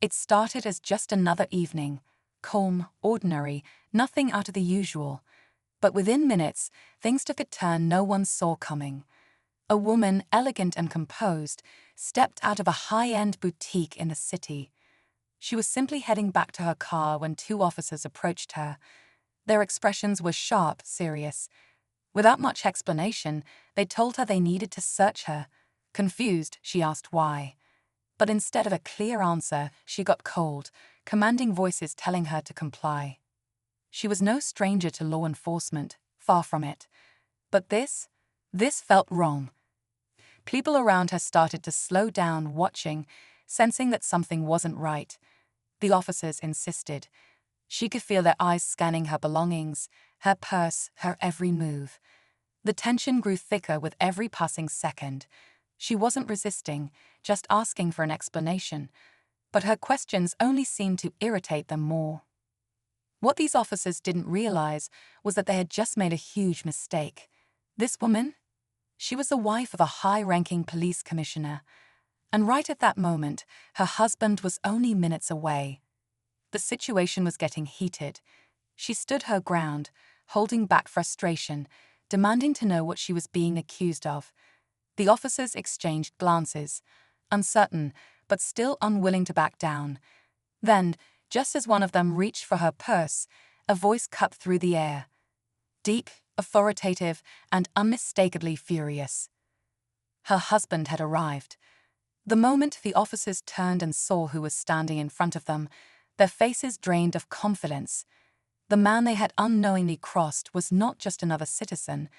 It started as just another evening, calm, ordinary, nothing out of the usual. But within minutes, things took a turn no one saw coming. A woman, elegant and composed, stepped out of a high-end boutique in the city. She was simply heading back to her car when two officers approached her. Their expressions were sharp, serious. Without much explanation, they told her they needed to search her. Confused, she asked why. But instead of a clear answer, she got cold, commanding voices telling her to comply. She was no stranger to law enforcement, far from it. But this felt wrong. People around her started to slow down, watching, sensing that something wasn't right. The officers insisted. She could feel their eyes scanning her belongings, her purse, her every move. The tension grew thicker with every passing second. She wasn't resisting, just asking for an explanation, but her questions only seemed to irritate them more. What these officers didn't realize was that they had just made a huge mistake. This woman? She was the wife of a high-ranking police commissioner, and right at that moment, her husband was only minutes away. The situation was getting heated. She stood her ground, holding back frustration, demanding to know what she was being accused of. The officers exchanged glances, uncertain, but still unwilling to back down. Then, just as one of them reached for her purse, a voice cut through the air. Deep, authoritative, and unmistakably furious. Her husband had arrived. The moment the officers turned and saw who was standing in front of them, their faces drained of confidence. The man they had unknowingly crossed was not just another citizen.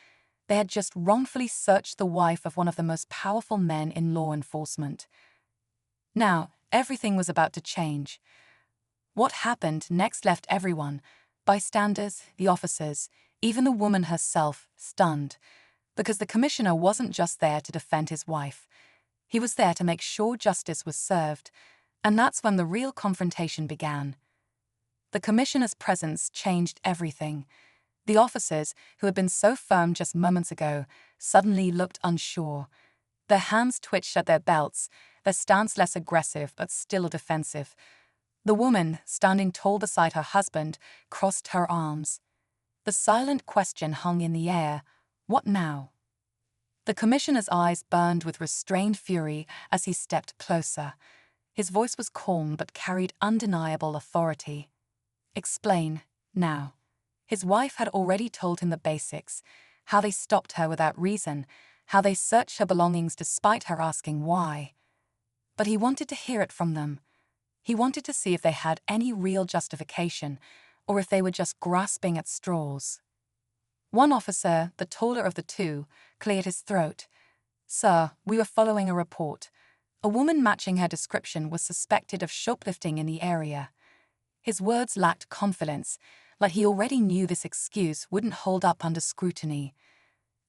They had just wrongfully searched the wife of one of the most powerful men in law enforcement. Now, everything was about to change. What happened next left everyone, bystanders, the officers, even the woman herself, stunned. Because the commissioner wasn't just there to defend his wife. He was there to make sure justice was served, and that's when the real confrontation began. The commissioner's presence changed everything. The officers, who had been so firm just moments ago, suddenly looked unsure. Their hands twitched at their belts, their stance less aggressive but still defensive. The woman, standing tall beside her husband, crossed her arms. The silent question hung in the air. What now? The commissioner's eyes burned with restrained fury as he stepped closer. His voice was calm but carried undeniable authority. Explain, now. His wife had already told him the basics, how they stopped her without reason, how they searched her belongings despite her asking why. But he wanted to hear it from them. He wanted to see if they had any real justification, or if they were just grasping at straws. One officer, the taller of the two, cleared his throat. "Sir, we were following a report. A woman matching her description was suspected of shoplifting in the area." His words lacked confidence, like he already knew this excuse wouldn't hold up under scrutiny.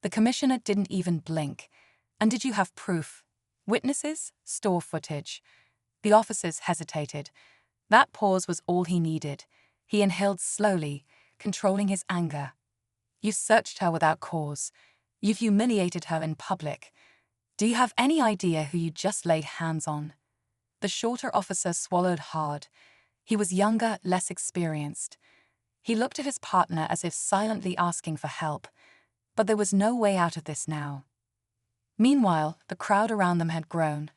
The commissioner didn't even blink. "And did you have proof? Witnesses? Store footage?" The officers hesitated. That pause was all he needed. He inhaled slowly, controlling his anger. "You've searched her without cause. You've humiliated her in public. Do you have any idea who you just laid hands on?" The shorter officer swallowed hard. He was younger, less experienced. He looked at his partner as if silently asking for help. But there was no way out of this now. Meanwhile, the crowd around them had grown.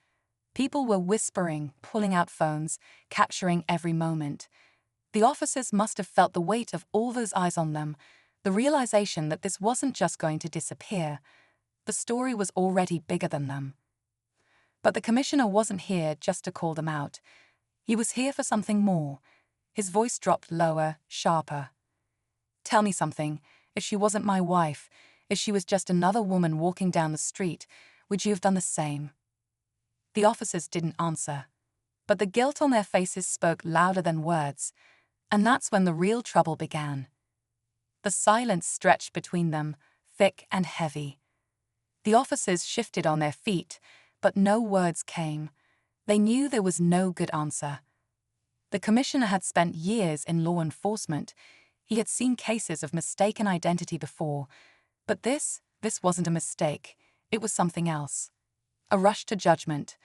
People were whispering, pulling out phones, capturing every moment. The officers must have felt the weight of all those eyes on them, the realization that this wasn't just going to disappear. The story was already bigger than them. But the commissioner wasn't here just to call them out. He was here for something more. His voice dropped lower, sharper. "Tell me something. If she wasn't my wife, if she was just another woman walking down the street, would you have done the same?" The officers didn't answer. But the guilt on their faces spoke louder than words. And that's when the real trouble began. The silence stretched between them, thick and heavy. The officers shifted on their feet, but no words came. They knew there was no good answer. The commissioner had spent years in law enforcement. He had seen cases of mistaken identity before. But this wasn't a mistake. It was something else. A rush to judgment.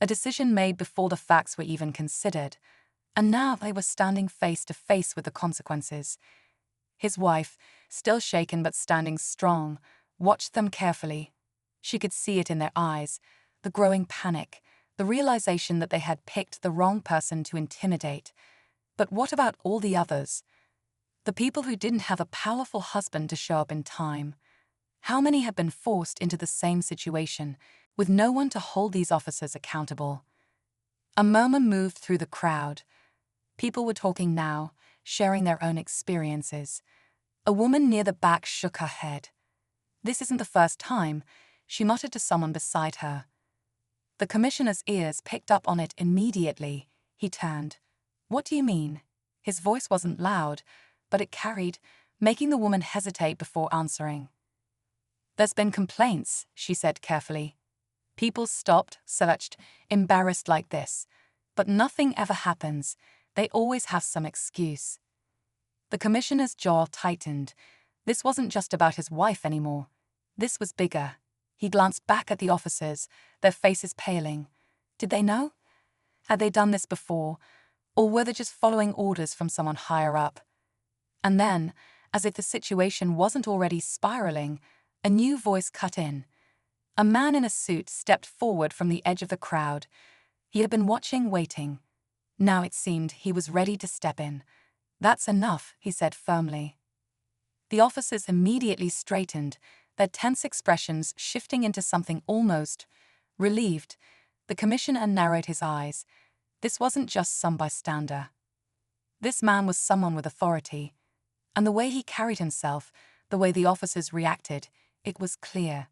A decision made before the facts were even considered, and now they were standing face to face with the consequences. His wife, still shaken but standing strong, watched them carefully. She could see it in their eyes, the growing panic, the realization that they had picked the wrong person to intimidate. But what about all the others? The people who didn't have a powerful husband to show up in time. How many had been forced into the same situation, with no one to hold these officers accountable? A murmur moved through the crowd. People were talking now, sharing their own experiences. A woman near the back shook her head. "This isn't the first time," she muttered to someone beside her. The commissioner's ears picked up on it immediately. He turned. "What do you mean?" His voice wasn't loud, but it carried, making the woman hesitate before answering. "There's been complaints," she said carefully. "People stopped, searched, embarrassed like this. But nothing ever happens. They always have some excuse." The commissioner's jaw tightened. This wasn't just about his wife anymore. This was bigger. He glanced back at the officers, their faces paling. Did they know? Had they done this before? Or were they just following orders from someone higher up? And then, as if the situation wasn't already spiraling, a new voice cut in. A man in a suit stepped forward from the edge of the crowd. He had been watching, waiting. Now it seemed he was ready to step in. "That's enough," he said firmly. The officers immediately straightened, their tense expressions shifting into something almost relieved. The commissioner narrowed his eyes. This wasn't just some bystander. This man was someone with authority. And the way he carried himself, the way the officers reacted, it was clear.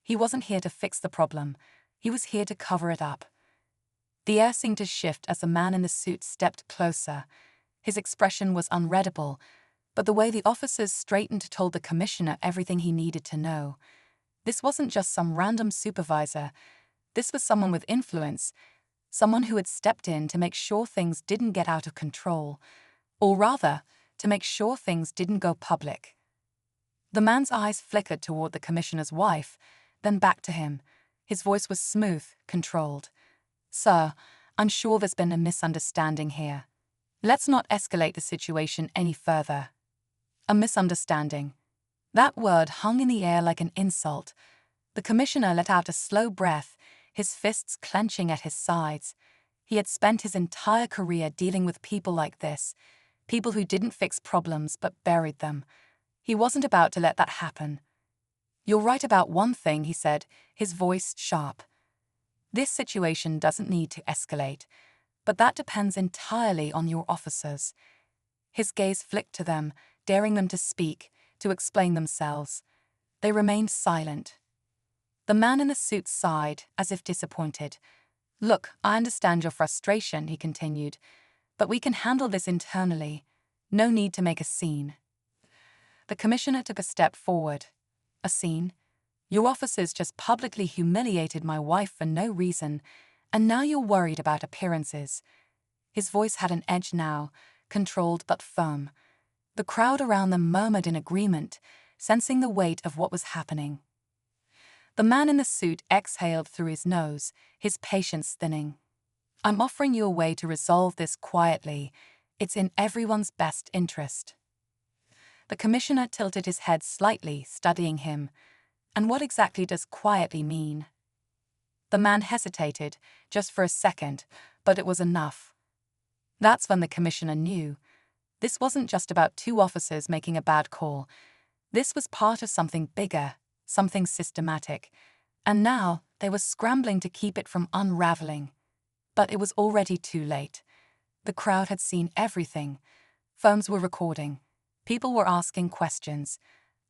He wasn't here to fix the problem. He was here to cover it up. The air seemed to shift as the man in the suit stepped closer. His expression was unreadable, but the way the officers straightened told the commissioner everything he needed to know. This wasn't just some random supervisor. This was someone with influence, someone who had stepped in to make sure things didn't get out of control, or rather, to make sure things didn't go public. The man's eyes flickered toward the commissioner's wife, then back to him. His voice was smooth, controlled. "Sir, I'm sure there's been a misunderstanding here. Let's not escalate the situation any further." A misunderstanding. That word hung in the air like an insult. The commissioner let out a slow breath, his fists clenching at his sides. He had spent his entire career dealing with people like this, people who didn't fix problems but buried them. He wasn't about to let that happen. "You're right about one thing," he said, his voice sharp. "This situation doesn't need to escalate, but that depends entirely on your officers." His gaze flicked to them, daring them to speak, to explain themselves. They remained silent. The man in the suit sighed, as if disappointed. "Look, I understand your frustration," he continued, "but we can handle this internally. No need to make a scene." The commissioner took a step forward. "A scene? Your officers just publicly humiliated my wife for no reason, and now you're worried about appearances." His voice had an edge now, controlled but firm. The crowd around them murmured in agreement, sensing the weight of what was happening. The man in the suit exhaled through his nose, his patience thinning. "I'm offering you a way to resolve this quietly. It's in everyone's best interest." The commissioner tilted his head slightly, studying him. "And what exactly does quietly mean?" The man hesitated, just for a second, but it was enough. That's when the commissioner knew. This wasn't just about two officers making a bad call. This was part of something bigger, something systematic. And now they were scrambling to keep it from unraveling. But it was already too late. The crowd had seen everything. Phones were recording. People were asking questions.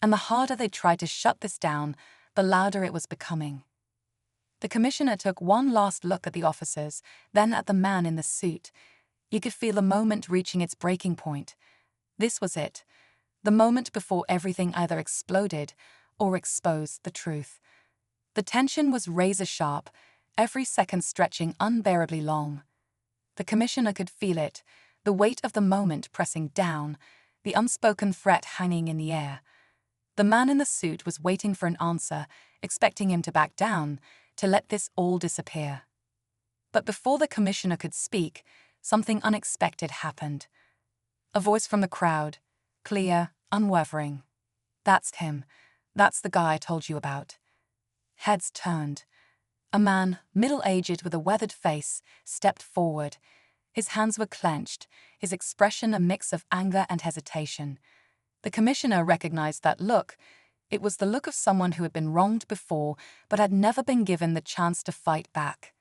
And the harder they tried to shut this down, the louder it was becoming. The commissioner took one last look at the officers, then at the man in the suit. You could feel the moment reaching its breaking point. This was it. The moment before everything either exploded or exposed the truth. The tension was razor-sharp, every second stretching unbearably long. The commissioner could feel it, the weight of the moment pressing down, the unspoken threat hanging in the air. The man in the suit was waiting for an answer, expecting him to back down, to let this all disappear. But before the commissioner could speak, something unexpected happened. A voice from the crowd, clear, unwavering. "That's him. That's the guy I told you about." Heads turned. A man, middle-aged with a weathered face, stepped forward. His hands were clenched, his expression a mix of anger and hesitation. The commissioner recognized that look. It was the look of someone who had been wronged before but had never been given the chance to fight back.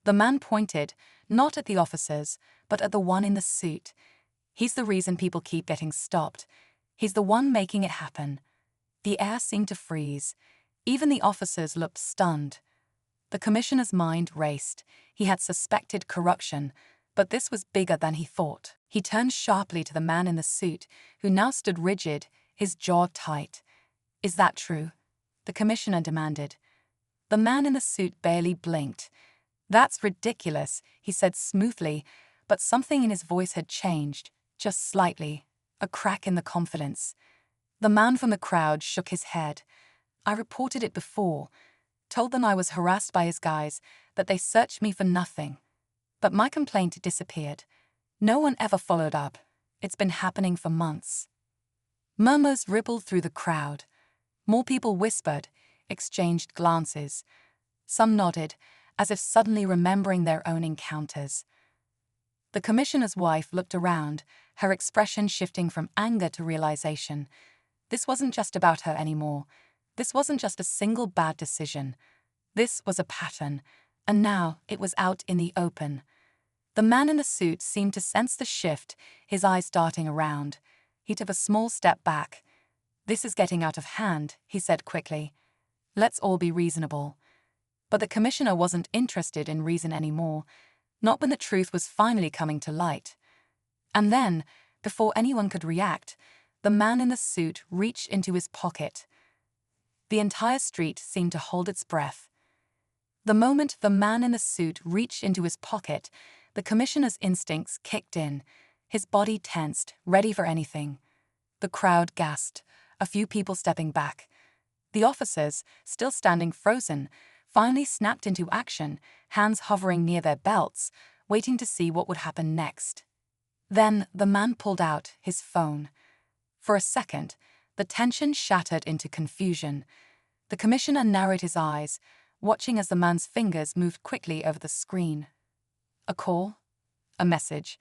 The man pointed, not at the officers, but at the one in the suit. "He's the reason people keep getting stopped. He's the one making it happen." The air seemed to freeze. Even the officers looked stunned. The commissioner's mind raced. He had suspected corruption, but this was bigger than he thought. He turned sharply to the man in the suit, who now stood rigid, his jaw tight. "Is that true?" the commissioner demanded. The man in the suit barely blinked. "That's ridiculous," he said smoothly, but something in his voice had changed, just slightly, a crack in the confidence. The man from the crowd shook his head. "I reported it before. Told them I was harassed by his guys, that they searched me for nothing. But my complaint disappeared. No one ever followed up. It's been happening for months." Murmurs rippled through the crowd. More people whispered, exchanged glances. Some nodded, as if suddenly remembering their own encounters. The commissioner's wife looked around, her expression shifting from anger to realization. This wasn't just about her anymore. This wasn't just a single bad decision. This was a pattern, and now it was out in the open. The man in the suit seemed to sense the shift, his eyes darting around. He took a small step back. "This is getting out of hand," he said quickly. "Let's all be reasonable." But the commissioner wasn't interested in reason anymore, not when the truth was finally coming to light. And then, before anyone could react, the man in the suit reached into his pocket. The entire street seemed to hold its breath. The moment the man in the suit reached into his pocket, the commissioner's instincts kicked in. His body tensed, ready for anything. The crowd gasped, a few people stepping back. The officers, still standing frozen, finally snapped into action, hands hovering near their belts, waiting to see what would happen next. Then the man pulled out his phone. For a second, the tension shattered into confusion. The commissioner narrowed his eyes, watching as the man's fingers moved quickly over the screen. A call? A message?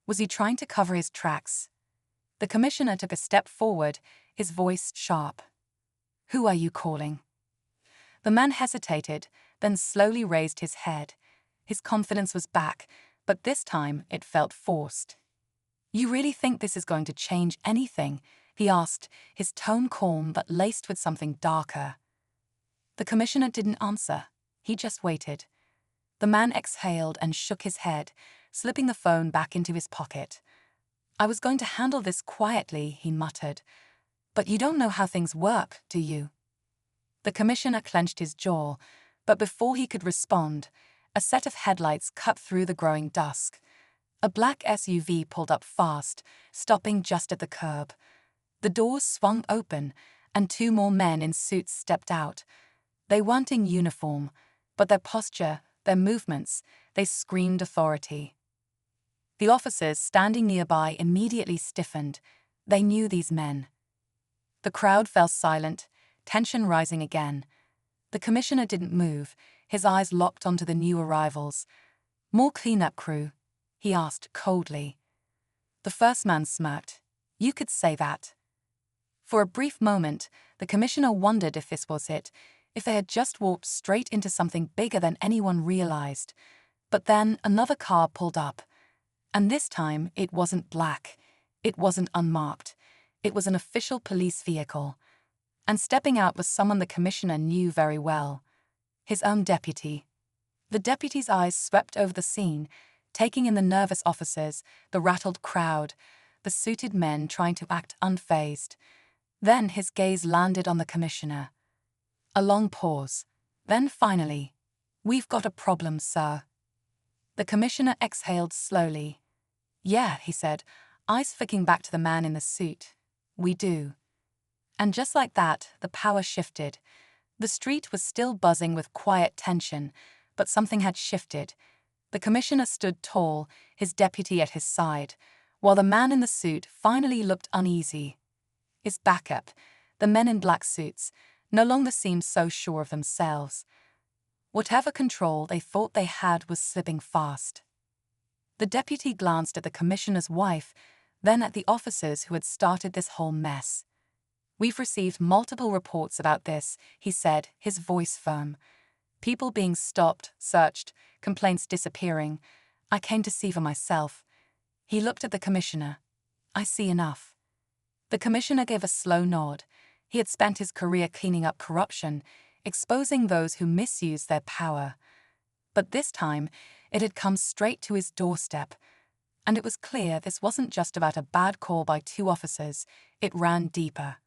Was he trying to cover his tracks? The commissioner took a step forward, his voice sharp. "Who are you calling?" The man hesitated, then slowly raised his head. His confidence was back, but this time it felt forced. "You really think this is going to change anything?" he asked, his tone calm but laced with something darker. The commissioner didn't answer. He just waited. The man exhaled and shook his head, slipping the phone back into his pocket. "I was going to handle this quietly," he muttered. "But you don't know how things work, do you?" The commissioner clenched his jaw, but before he could respond, a set of headlights cut through the growing dusk. A black SUV pulled up fast, stopping just at the curb. The doors swung open, and two more men in suits stepped out. They weren't in uniform, but their posture, their movements, they screamed authority. The officers standing nearby immediately stiffened. They knew these men. The crowd fell silent, tension rising again. The commissioner didn't move, his eyes locked onto the new arrivals. "More cleanup crew?" he asked coldly. The first man smirked. "You could say that." For a brief moment, the commissioner wondered if this was it, if they had just walked straight into something bigger than anyone realized. But then another car pulled up. And this time, it wasn't black. It wasn't unmarked. It was an official police vehicle. And stepping out was someone the commissioner knew very well. His own deputy. The deputy's eyes swept over the scene, taking in the nervous officers, the rattled crowd, the suited men trying to act unfazed. Then his gaze landed on the commissioner. A long pause. Then finally, "We've got a problem, sir." The commissioner exhaled slowly. "Yeah," he said, eyes flicking back to the man in the suit. "We do." And just like that, the power shifted. The street was still buzzing with quiet tension, But something had shifted. The commissioner stood tall, his deputy at his side, while the man in the suit finally looked uneasy. His backup, the men in black suits, no longer seemed so sure of themselves. Whatever control they thought they had was slipping fast. The deputy glanced at the commissioner's wife, then at the officers who had started this whole mess. "We've received multiple reports about this," he said, his voice firm. "People being stopped, searched, complaints disappearing. I came to see for myself." He looked at the commissioner. "I see enough." The commissioner gave a slow nod. He had spent his career cleaning up corruption, exposing those who misused their power. But this time, it had come straight to his doorstep. And it was clear this wasn't just about a bad call by two officers, it ran deeper.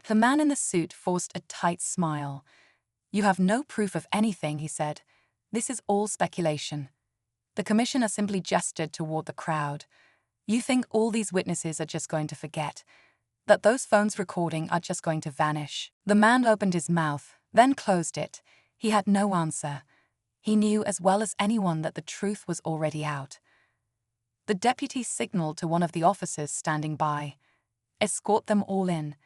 The man in the suit forced a tight smile. "You have no proof of anything," he said. "This is all speculation." The commissioner simply gestured toward the crowd. "You think all these witnesses are just going to forget? That those phones recording are just going to vanish?" The man opened his mouth, then closed it. He had no answer. He knew as well as anyone that the truth was already out. The deputy signaled to one of the officers standing by. "Escort them all in.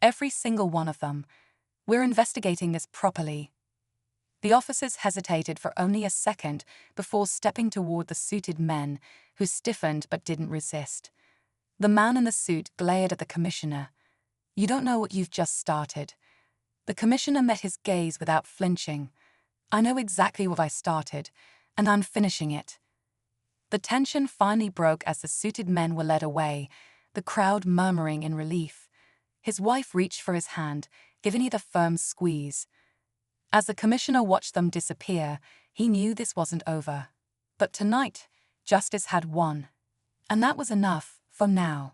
Every single one of them. We're investigating this properly." The officers hesitated for only a second before stepping toward the suited men, who stiffened but didn't resist. The man in the suit glared at the commissioner. "You don't know what you've just started." The commissioner met his gaze without flinching. "I know exactly what I started, and I'm finishing it." The tension finally broke as the suited men were led away, the crowd murmuring in relief. His wife reached for his hand, giving it a firm squeeze. As the commissioner watched them disappear, he knew this wasn't over. But tonight, justice had won. And that was enough, for now.